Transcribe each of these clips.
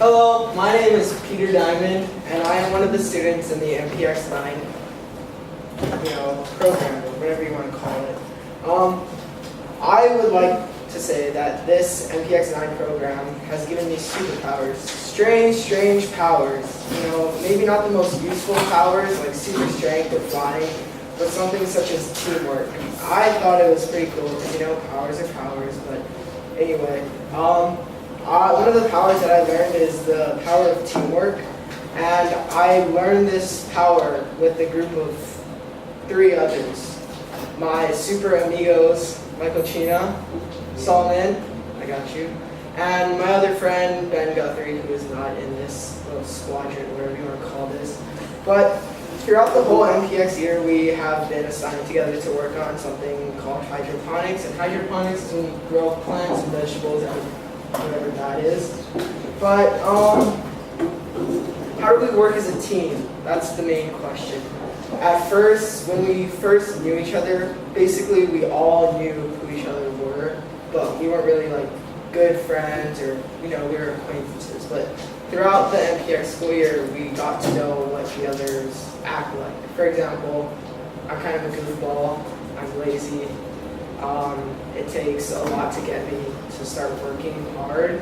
Hello, my name is Peter Diamond, and I am one of the students in the MPX9, program, or whatever you want to call it. I would like to say that this MPX9 program has given me superpowers. Strange powers. Maybe not the most useful powers like super strength or flying, but something such as teamwork. I thought it was pretty cool because, powers are powers, but anyway. One of the powers that I learned is the power of teamwork, and I learned this power with a group of 3 others. My super amigos, Michael China, Solomon, I got you, and my other friend, Ben Guthrie, who is not in this little squadron, whatever you want to call this. But throughout the whole MPX year, we have been assigned together to work on something called hydroponics, and hydroponics is when you grow plants and vegetables and whatever that is. But how do we work as a team? That's the main question. At first, when we first knew each other, basically we all knew who each other were, but we weren't really like good friends or we were acquaintances. But throughout the MPX school year, we got to know what the others act like. For example, I'm kind of a goofball. I'm lazy. It takes a lot to get me to start working hard,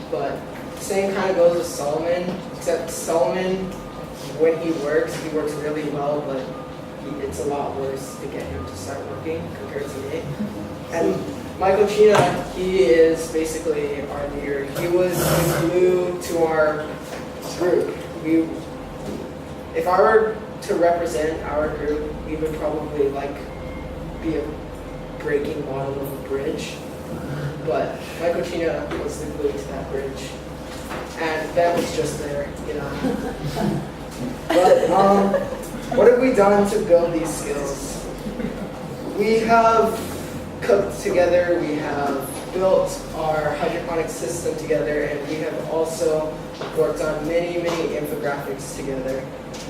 but the same kind of goes with Solomon, except Solomon, when he works really well, but it's a lot worse to get him to start working compared to me. And Michael China, he is basically our leader. He was the glue to our group. If I were to represent our group, we would probably be a breaking model of a bridge, but Michael China was the glue to that bridge, and Ben was just there, But what have we done to build these skills? We have cooked together, we have built our hydroponic system together, and we have also worked on many infographics together.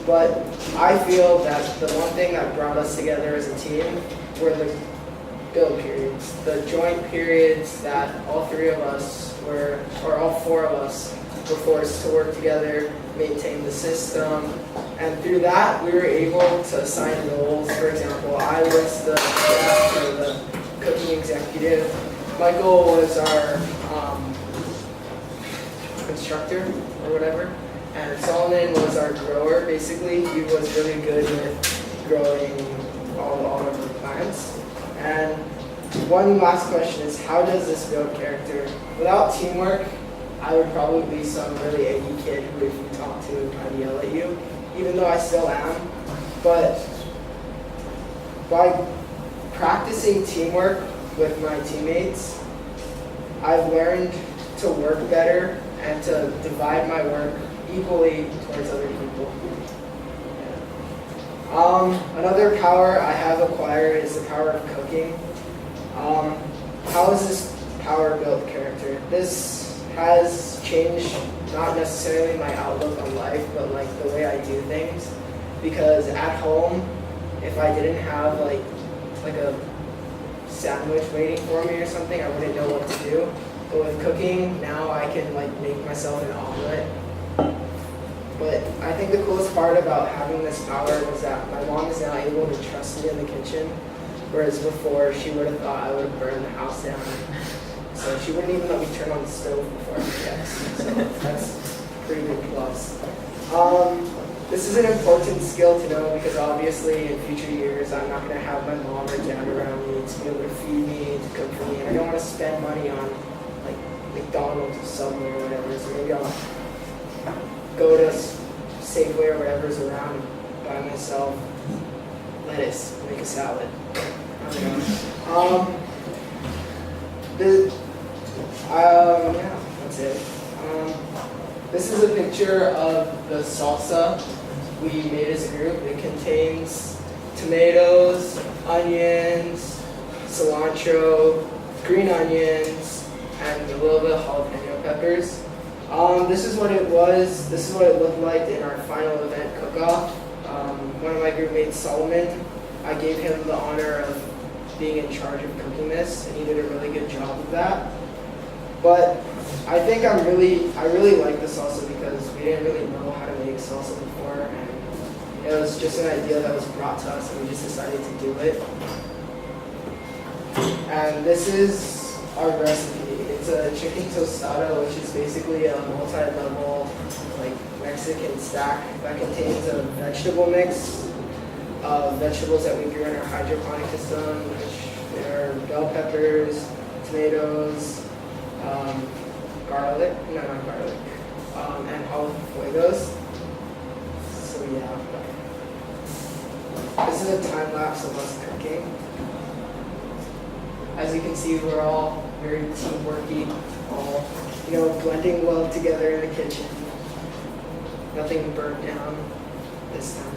But I feel that the one thing that brought us together as a team were the build periods, the joint periods that all 4 of us were forced to work together, maintain the system, and through that we were able to assign roles. For example, I was the chef or the cooking executive. Michael was our constructor or whatever, and Solomon was our grower. Basically, he was really good with growing all of the plants. And one last question is, how does this build character? Without teamwork, I would probably be some really eggy kid who, if you talk to, I'd yell at you, even though I still am. But by practicing teamwork with my teammates, I've learned to work better and to divide my work equally towards other people. Another power I have acquired is the power of cooking. How has this power built character? This has changed not necessarily my outlook on life, but the way I do things. Because at home, if I didn't have like a sandwich waiting for me or something, I wouldn't know what to do. But with cooking, now I can make myself an omelet. But I think the coolest part about having this power was that my mom is now able to trust me in the kitchen, whereas before she would have thought I would have burned the house down. So she wouldn't even let me turn on the stove before I could guess. So that's a pretty big plus. This is an important skill to know because obviously in future years I'm not going to have my mom or dad around me to be able to feed me, to cook for me, and I don't want to spend money on McDonald's or Subway or whatever. So maybe I'll go to Safeway or whatever's around and buy myself lettuce, make a salad. I don't know. Yeah, that's it. This is a picture of the salsa we made as a group. It contains tomatoes, onions, cilantro, green onions, and a little bit of jalapeno peppers. This is what it was. This is what it looked like in our final event cook-off. One of my group mates, Solomon, I gave him the honor of being in charge of cooking this, and he did a really good job of that. But I think I really like the salsa because we didn't really know how to make salsa before, and it was just an idea that was brought to us, and we just decided to do it. And this is our recipe. It's a chicken tostada, which is basically a multi-level, like Mexican stack that contains a vegetable mix of vegetables that we grew in our hydroponic system, which are bell peppers, tomatoes, garlic, no, not garlic, and jalapenos. So yeah, this is a time lapse of us cooking. As you can see, we're all very teamworky, all blending well together in the kitchen. Nothing burnt down this time.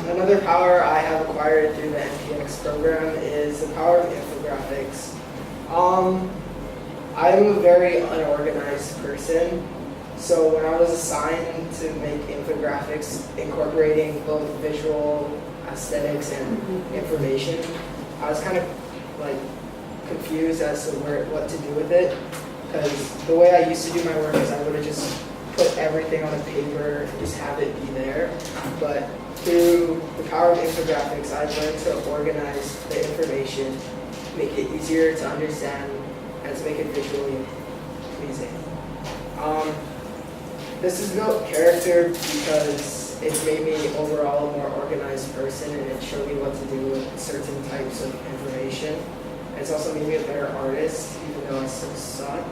Another power I have acquired through the NPX program is the power of infographics. I'm a very unorganized person, so when I was assigned to make infographics incorporating both visual aesthetics and information, I was kind of like confused as to what to do with it, because the way I used to do my work is I would have just put everything on a paper and just have it be there. But through the power of infographics, I've learned to organize the information, make it easier to understand, and to make it visually pleasing. This has built character because it's made me overall a more organized person, and it showed me what to do with certain types of information. And it's also made me a better artist, even though I still suck.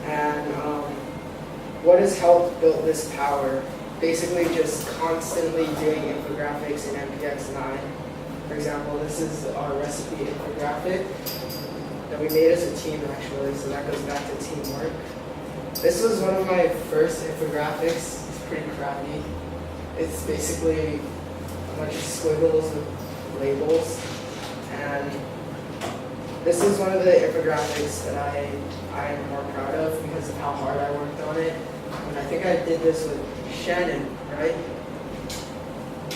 And what has helped build this power? Basically just constantly doing infographics in MPX 9. For example, this is our recipe infographic that we made as a team actually, so that goes back to teamwork. This was one of my first infographics. It's pretty crappy. It's basically a bunch of squiggles with labels, and this is one of the infographics that I am more proud of because of how hard I worked on it. And I think I did this with Shannon, right?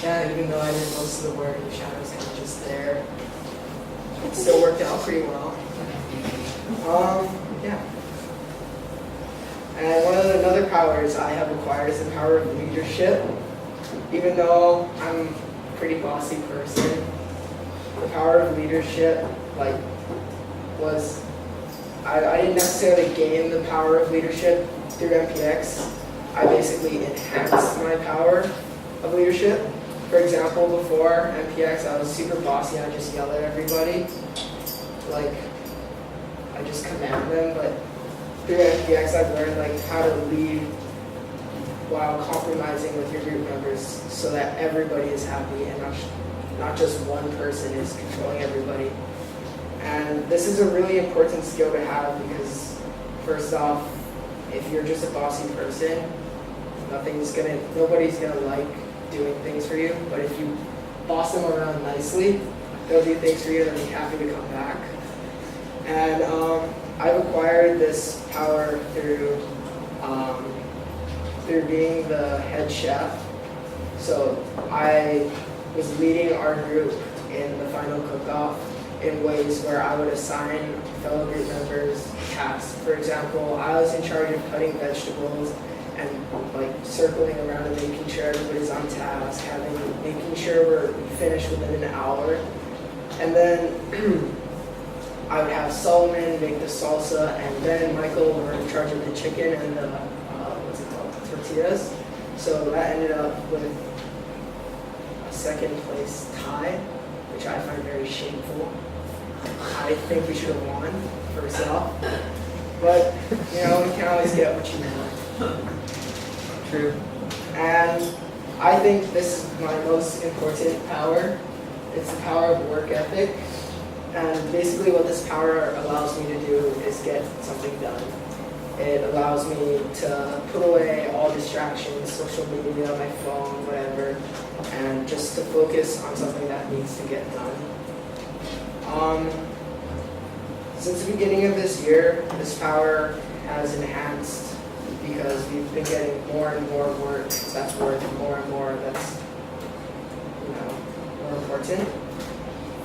Yeah, even though I did most of the work, Shannon was kind of just there. It still worked out pretty well. Yeah. And one of the other powers I have acquired is the power of leadership. Even though I'm a pretty bossy person, the power of leadership, I didn't necessarily gain the power of leadership through MPX. I basically enhanced my power of leadership. For example, before MPX, I was super bossy. I just yell at everybody. I just command them. But through MPX, I've learned how to lead while compromising with your group members so that everybody is happy and not just one person is controlling everybody. And this is a really important skill to have because, first off, if you're just a bossy person, nobody's gonna like doing things for you. But if you boss them around nicely, they'll do things for you and they'll be happy to come back. And I've acquired this power through being the head chef. So I was leading our group in the final cook-off in ways where I would assign fellow group members tasks. For example, I was in charge of cutting vegetables and circling around and making sure everybody's on task, making sure we're finished within an hour. And then I would have Solomon make the salsa, and Ben and Michael were in charge of the chicken and the tortillas. So that ended up with a second place tie, which I find very shameful. I think we should have won first off, but you can always get what you want. True. And I think this is my most important power. It's the power of work ethic. And basically what this power allows me to do is get something done. It allows me to put away all distractions, social media, my phone, whatever, and just to focus on something that needs to get done. Since the beginning of this year, this power has enhanced because we've been getting more and more work that's worth more and more, that's more important.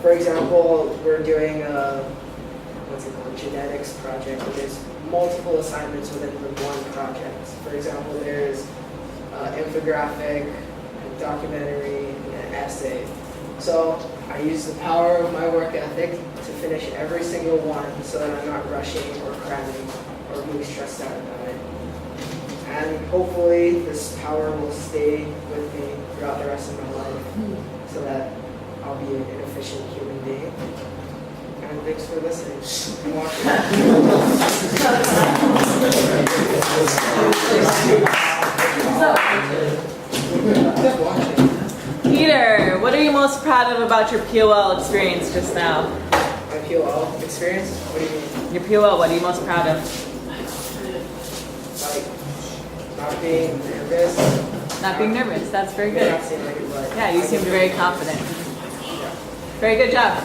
For example, we're doing a genetics project where there's multiple assignments within the one project. For example, there's infographic, a documentary, and an essay. So I use the power of my work ethic to finish every single one so that I'm not rushing or cramming or being stressed out about it. And hopefully this power will stay with me throughout the rest of my life so that I'll be an efficient human being. And thanks for listening and watching. Just watching. Peter, what are you most proud of about your PoL experience just now? My PoL experience? What do you mean? Your PoL, what are you most proud of? Like, not being nervous. Not being nervous, that's very good. Not seeing like it, but Yeah, you seemed very confident. Very good job.